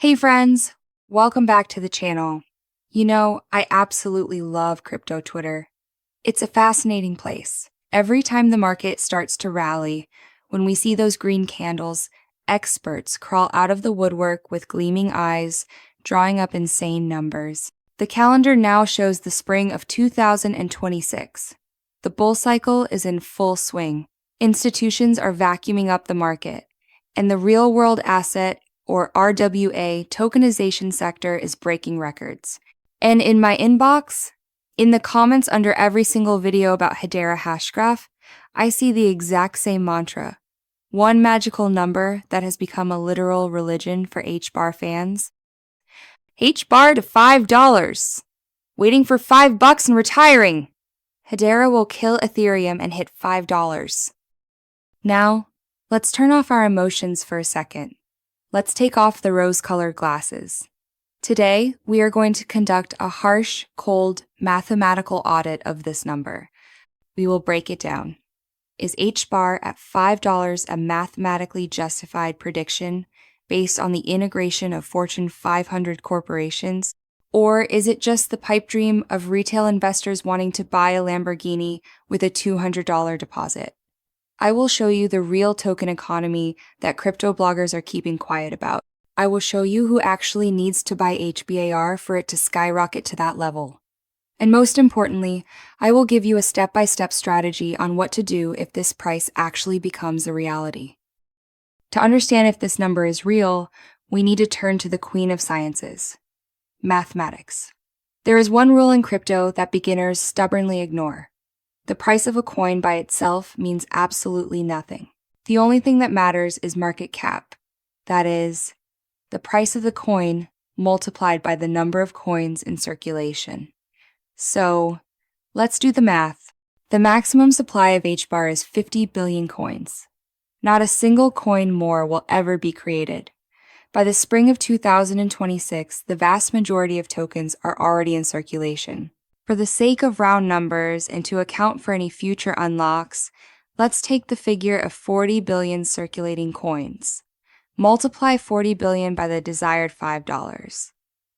Hey friends, welcome back to the channel. I absolutely love crypto Twitter. It's a fascinating place. Every time the market starts to rally, when we see those green candles, experts crawl out of the woodwork with gleaming eyes, drawing up insane numbers. The calendar now shows the spring of 2026. The bull cycle is in full swing. Institutions are vacuuming up the market, and the real-world asset or RWA tokenization sector is breaking records. And in my inbox, in the comments under every single video about Hedera Hashgraph, I see the exact same mantra. One magical number that has become a literal religion for HBAR fans. HBAR to $5. Waiting for $5 and retiring. Hedera will kill Ethereum and hit $5. Now, let's turn off our emotions for a second. Let's take off the rose-colored glasses. Today, we are going to conduct a harsh, cold, mathematical audit of this number. We will break it down. Is HBAR at $5 a mathematically justified prediction based on the integration of Fortune 500 corporations? Or is it just the pipe dream of retail investors wanting to buy a Lamborghini with a $200 deposit? I will show you the real token economy that crypto bloggers are keeping quiet about. I will show you who actually needs to buy HBAR for it to skyrocket to that level. And most importantly, I will give you a step-by-step strategy on what to do if this price actually becomes a reality. To understand if this number is real, we need to turn to the queen of sciences, mathematics. There is one rule in crypto that beginners stubbornly ignore. The price of a coin by itself means absolutely nothing. The only thing that matters is market cap. That is, the price of the coin multiplied by the number of coins in circulation. So, let's do the math. The maximum supply of HBAR is 50 billion coins. Not a single coin more will ever be created. By the spring of 2026, the vast majority of tokens are already in circulation. For the sake of round numbers and to account for any future unlocks, let's take the figure of 40 billion circulating coins. Multiply 40 billion by the desired $5.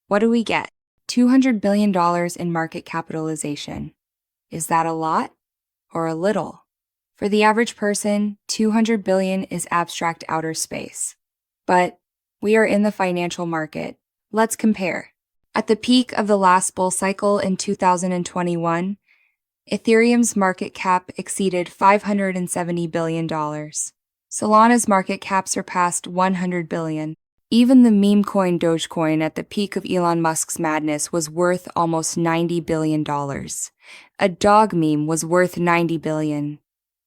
What do we get? $200 billion in market capitalization. Is that a lot or a little? For the average person, 200 billion is abstract outer space. But we are in the financial market. Let's compare. At the peak of the last bull cycle in 2021, Ethereum's market cap exceeded $570 billion. Solana's market cap surpassed $100 billion. Even the meme coin Dogecoin at the peak of Elon Musk's madness was worth almost $90 billion. A dog meme was worth $90 billion.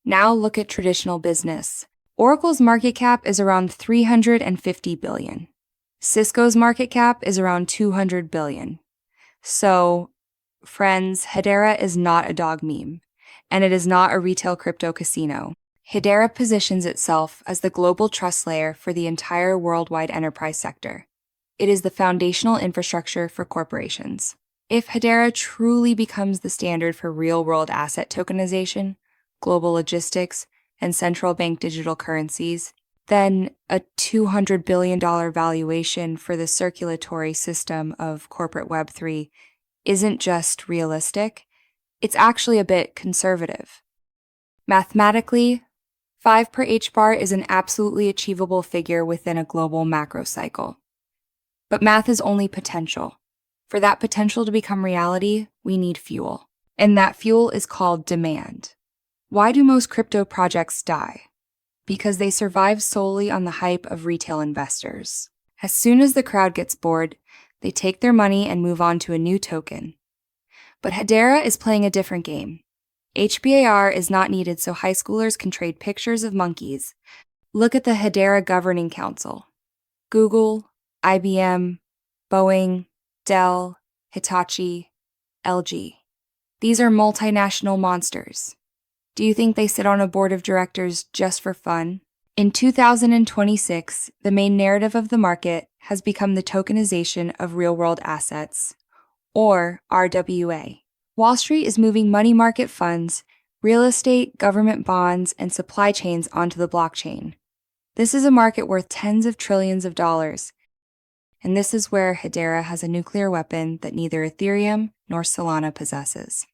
Now look at traditional business. Oracle's market cap is around $350 billion. Cisco's market cap is around $200 billion. So, friends, Hedera is not a dog meme, and it is not a retail crypto casino. Hedera positions itself as the global trust layer for the entire worldwide enterprise sector. It is the foundational infrastructure for corporations. If Hedera truly becomes the standard for real-world asset tokenization, global logistics, and central bank digital currencies, then a $200 billion valuation for the circulatory system of corporate Web3 isn't just realistic, it's actually a bit conservative. Mathematically, 5 per HBAR is an absolutely achievable figure within a global macro cycle. But math is only potential. For that potential to become reality, we need fuel. And that fuel is called demand. Why do most crypto projects die? Because they survive solely on the hype of retail investors. As soon as the crowd gets bored, they take their money and move on to a new token. But Hedera is playing a different game. HBAR is not needed so high schoolers can trade pictures of monkeys. Look at the Hedera Governing Council. Google, IBM, Boeing, Dell, Hitachi, LG. These are multinational monsters. Do you think they sit on a board of directors just for fun? In 2026, the main narrative of the market has become the tokenization of real-world assets, or RWA. Wall Street is moving money market funds, real estate, government bonds, and supply chains onto the blockchain. This is a market worth tens of trillions of dollars, And this is where Hedera has a nuclear weapon that neither Ethereum nor Solana possesses.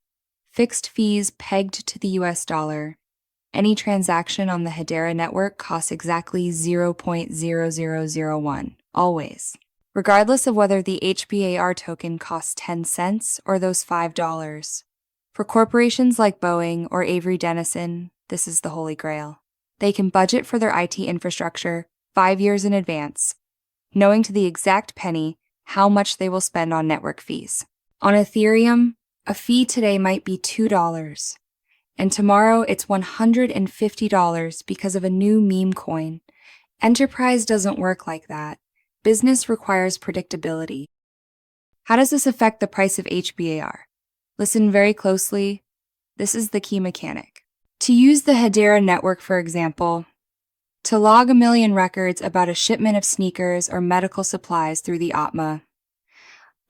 Fixed fees pegged to the US dollar. Any transaction on the Hedera network costs exactly 0.0001, always, regardless of whether the HBAR token costs 10 cents or those $5. For corporations like Boeing or Avery Dennison, this is the holy grail. They can budget for their IT infrastructure 5 years in advance, knowing to the exact penny how much they will spend on network fees. On Ethereum, a fee today might be $2, and tomorrow it's $150 because of a new meme coin. Enterprise doesn't work like that. Business requires predictability. How does this affect the price of HBAR? Listen very closely. This is the key mechanic. To use the Hedera network, for example, to log 1 million records about a shipment of sneakers or medical supplies through the ATMA,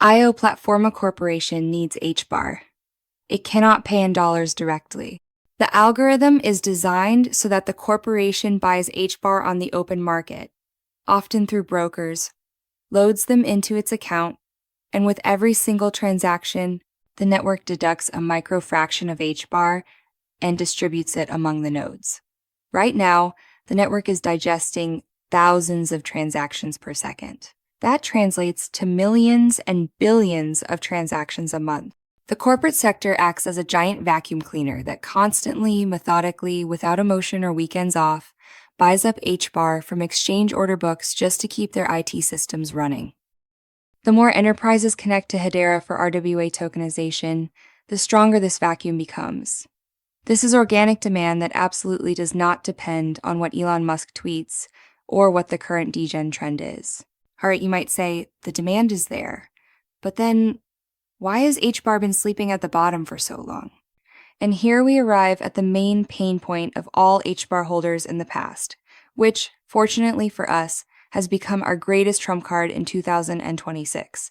IO Platforma Corporation needs HBAR. It cannot pay in dollars directly. The algorithm is designed so that the corporation buys HBAR on the open market, often through brokers, loads them into its account, and with every single transaction, the network deducts a microfraction of HBAR and distributes it among the nodes. Right now, the network is digesting thousands of transactions per second. That translates to millions and billions of transactions a month. The corporate sector acts as a giant vacuum cleaner that constantly, methodically, without emotion or weekends off, buys up HBAR from exchange order books just to keep their IT systems running. The more enterprises connect to Hedera for RWA tokenization, the stronger this vacuum becomes. This is organic demand that absolutely does not depend on what Elon Musk tweets or what the current degen trend is. All right, you might say, the demand is there, but then why has HBAR been sleeping at the bottom for so long? And here we arrive at the main pain point of all HBAR holders in the past, which, fortunately for us, has become our greatest trump card in 2026.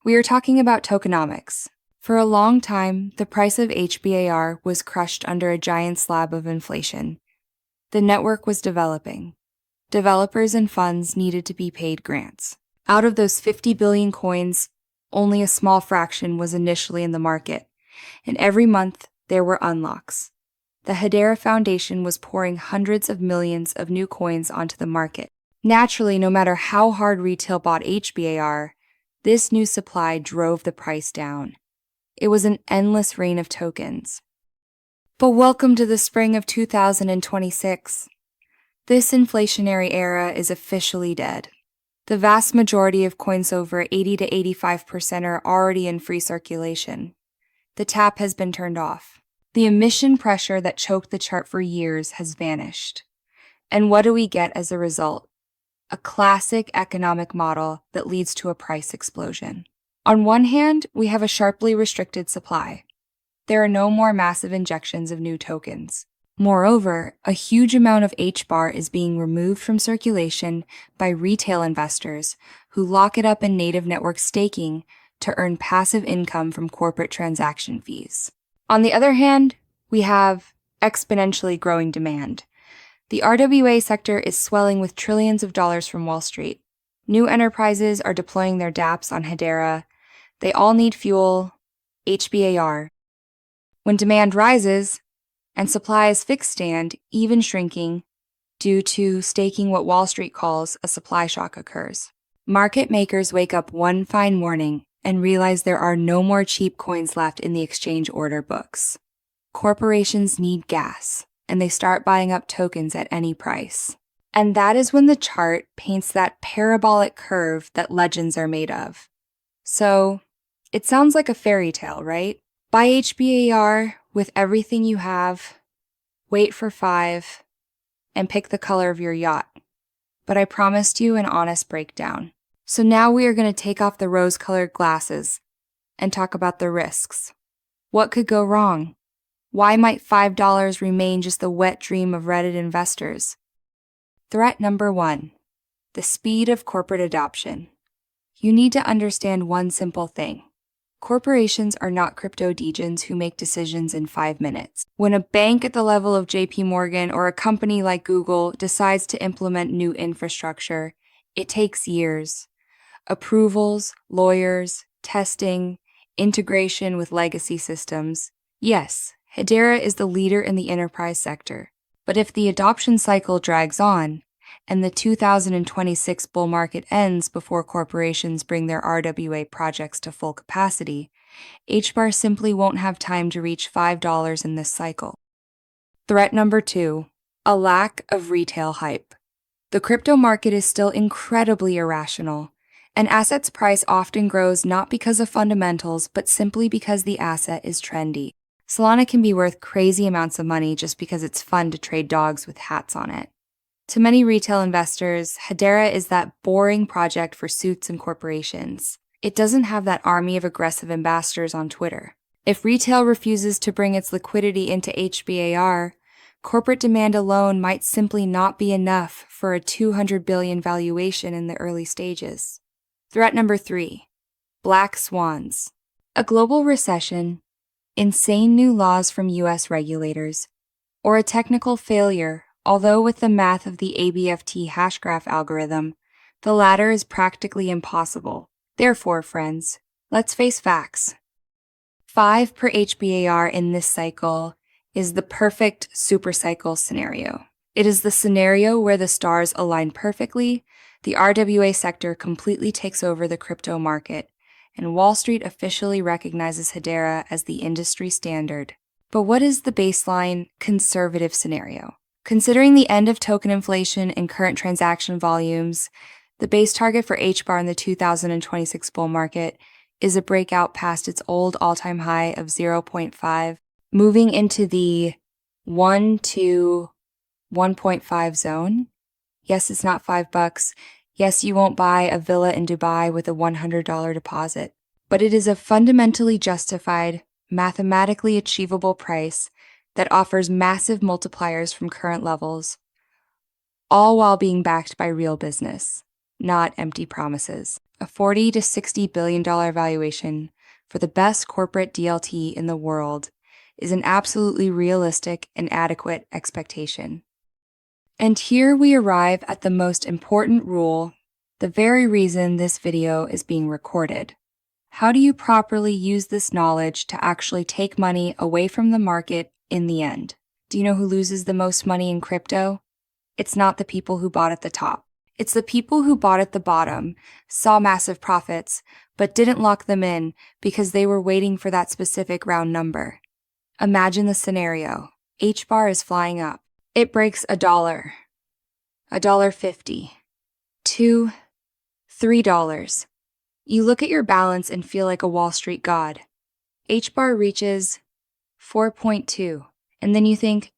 We are talking about tokenomics. For a long time, the price of HBAR was crushed under a giant slab of inflation. The network was developing. Developers and funds needed to be paid grants. Out of those 50 billion coins, only a small fraction was initially in the market, and every month there were unlocks. The Hedera Foundation was pouring hundreds of millions of new coins onto the market. Naturally, no matter how hard retail bought HBAR, this new supply drove the price down. It was an endless rain of tokens. But welcome to the spring of 2026. This inflationary era is officially dead. The vast majority of coins over 80 to 85% are already in free circulation. The tap has been turned off. The emission pressure that choked the chart for years has vanished. And what do we get as a result? A classic economic model that leads to a price explosion. On one hand, we have a sharply restricted supply. There are no more massive injections of new tokens. Moreover, a huge amount of HBAR is being removed from circulation by retail investors who lock it up in native network staking to earn passive income from corporate transaction fees. On the other hand, we have exponentially growing demand. The RWA sector is swelling with trillions of dollars from Wall Street. New enterprises are deploying their dApps on Hedera. They all need fuel, HBAR. When demand rises, and supply is fixed stand, even shrinking, due to staking what Wall Street calls a supply shock occurs. Market makers wake up one fine morning and realize there are no more cheap coins left in the exchange order books. Corporations need gas, and they start buying up tokens at any price. And that is when the chart paints that parabolic curve that legends are made of. So, it sounds like a fairy tale, right? Buy HBAR with everything you have, wait for 5, and pick the color of your yacht. But I promised you an honest breakdown. So now we are going to take off the rose-colored glasses and talk about the risks. What could go wrong? Why might $5 remain just the wet dream of Reddit investors? Threat number 1, the speed of corporate adoption. You need to understand one simple thing. Corporations are not crypto degens who make decisions in 5 minutes. When a bank at the level of JP Morgan or a company like Google decides to implement new infrastructure, it takes years. Approvals, lawyers, testing, integration with legacy systems. Yes, Hedera is the leader in the enterprise sector. But if the adoption cycle drags on, and the 2026 bull market ends before corporations bring their RWA projects to full capacity, HBAR simply won't have time to reach $5 in this cycle. Threat number 2, a lack of retail hype. The crypto market is still incredibly irrational. An asset's price often grows not because of fundamentals, but simply because the asset is trendy. Solana can be worth crazy amounts of money just because it's fun to trade dogs with hats on it. To many retail investors, Hedera is that boring project for suits and corporations. It doesn't have that army of aggressive ambassadors on Twitter. If retail refuses to bring its liquidity into HBAR, corporate demand alone might simply not be enough for a $200 billion valuation in the early stages. Threat number 3, black swans. A global recession, insane new laws from US regulators, or a technical failure, although with the math of the ABFT Hashgraph algorithm, the latter is practically impossible. Therefore, friends, let's face facts. 5 per HBAR in this cycle is the perfect supercycle scenario. It is the scenario where the stars align perfectly, the RWA sector completely takes over the crypto market, and Wall Street officially recognizes Hedera as the industry standard. But what is the baseline conservative scenario? Considering the end of token inflation and current transaction volumes, the base target for HBAR in the 2026 bull market is a breakout past its old all-time high of 0.5, moving into the 1 to 1.5 zone. Yes, it's not $5. Yes, you won't buy a villa in Dubai with a $100 deposit, but it is a fundamentally justified, mathematically achievable price that offers massive multipliers from current levels, all while being backed by real business, not empty promises. A $40 to $60 billion valuation for the best corporate DLT in the world is an absolutely realistic and adequate expectation. And here we arrive at the most important rule, the very reason this video is being recorded. How do you properly use this knowledge to actually take money away from the market in the end? Do you know who loses the most money in crypto? It's not the people who bought at the top. It's the people who bought at the bottom, saw massive profits, but didn't lock them in because they were waiting for that specific round number. Imagine the scenario. HBAR is flying up. It breaks $1, $1.50, $2, $3. You look at your balance and feel like a Wall Street god. HBAR reaches 4.2, and then you think,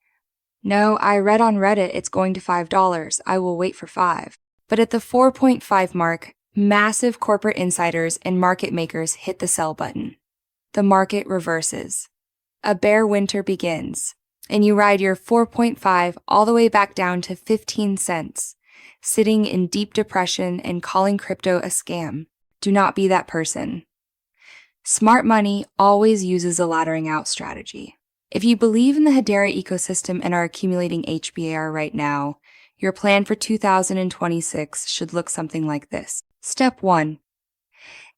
no, I read on Reddit it's going to $5. I will wait for 5. But at the 4.5 mark, massive corporate insiders and market makers hit the sell button. The market reverses. A bear winter begins, and you ride your 4.5 all the way back down to 15 cents, sitting in deep depression and calling crypto a scam. Do not be that person. Smart money always uses a laddering out strategy. If you believe in the Hedera ecosystem and are accumulating HBAR right now, your plan for 2026 should look something like this. Step 1.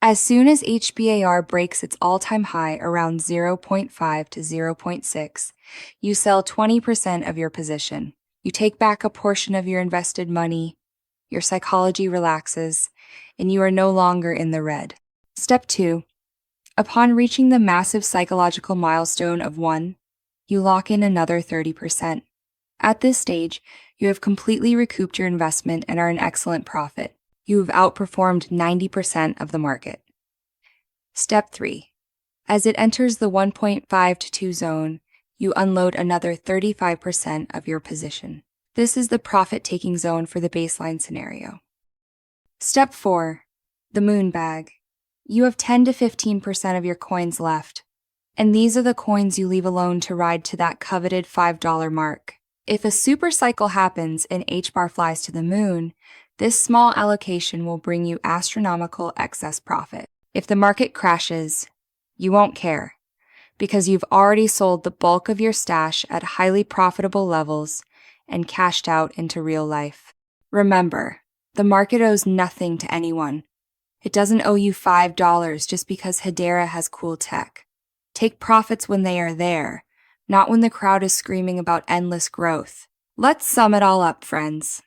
As soon as HBAR breaks its all-time high around 0.5 to 0.6, you sell 20% of your position. You take back a portion of your invested money, your psychology relaxes, and you are no longer in the red. Step 2. Upon reaching the massive psychological milestone of 1, you lock in another 30%. At this stage, you have completely recouped your investment and are in excellent profit. You have outperformed 90% of the market. Step 3. As it enters the 1.5 to 2 zone, you unload another 35% of your position. This is the profit-taking zone for the baseline scenario. Step 4. The moon bag. You have 10 to 15% of your coins left, and these are the coins you leave alone to ride to that coveted $5 mark. If a super cycle happens and HBAR flies to the moon, this small allocation will bring you astronomical excess profit. If the market crashes, you won't care, because you've already sold the bulk of your stash at highly profitable levels and cashed out into real life. Remember, the market owes nothing to anyone. It doesn't owe you $5 just because Hedera has cool tech. Take profits when they are there, not when the crowd is screaming about endless growth. Let's sum it all up, friends.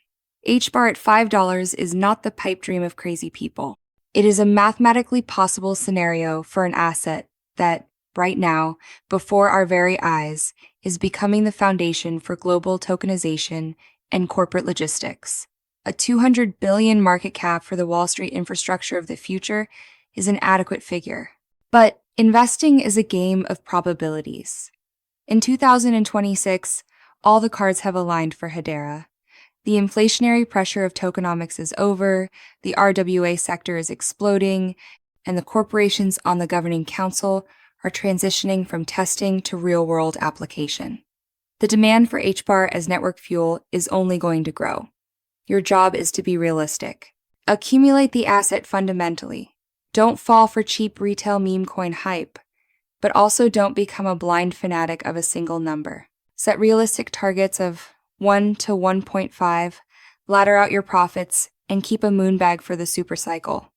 HBAR at $5 is not the pipe dream of crazy people. It is a mathematically possible scenario for an asset that, right now, before our very eyes, is becoming the foundation for global tokenization and corporate logistics. A $200 billion market cap for the Wall Street infrastructure of the future is an adequate figure. But investing is a game of probabilities. In 2026, all the cards have aligned for Hedera. The inflationary pressure of tokenomics is over, the RWA sector is exploding, and the corporations on the governing council are transitioning from testing to real-world application. The demand for HBAR as network fuel is only going to grow. Your job is to be realistic. Accumulate the asset fundamentally. Don't fall for cheap retail meme coin hype, but also don't become a blind fanatic of a single number. Set realistic targets of 1 to 1.5, ladder out your profits, and keep a moonbag for the supercycle.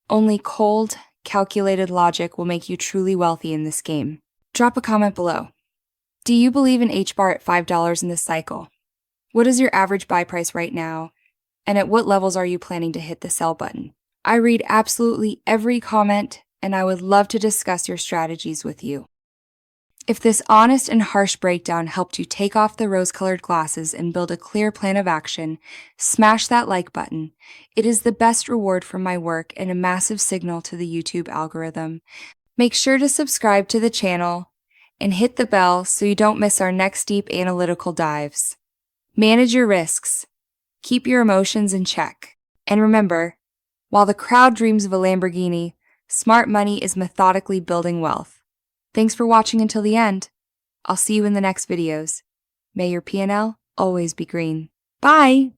Only cold, calculated logic will make you truly wealthy in this game. Drop a comment below. Do you believe in HBAR at $5 in this cycle? What is your average buy price right now? And at what levels are you planning to hit the sell button? I read absolutely every comment, and I would love to discuss your strategies with you. If this honest and harsh breakdown helped you take off the rose-colored glasses and build a clear plan of action, smash that like button. It is the best reward for my work and a massive signal to the YouTube algorithm. Make sure to subscribe to the channel and hit the bell so you don't miss our next deep analytical dives. Manage your risks. Keep your emotions in check. And remember, while the crowd dreams of a Lamborghini, smart money is methodically building wealth. Thanks for watching until the end. I'll see you in the next videos. May your P&L always be green. Bye!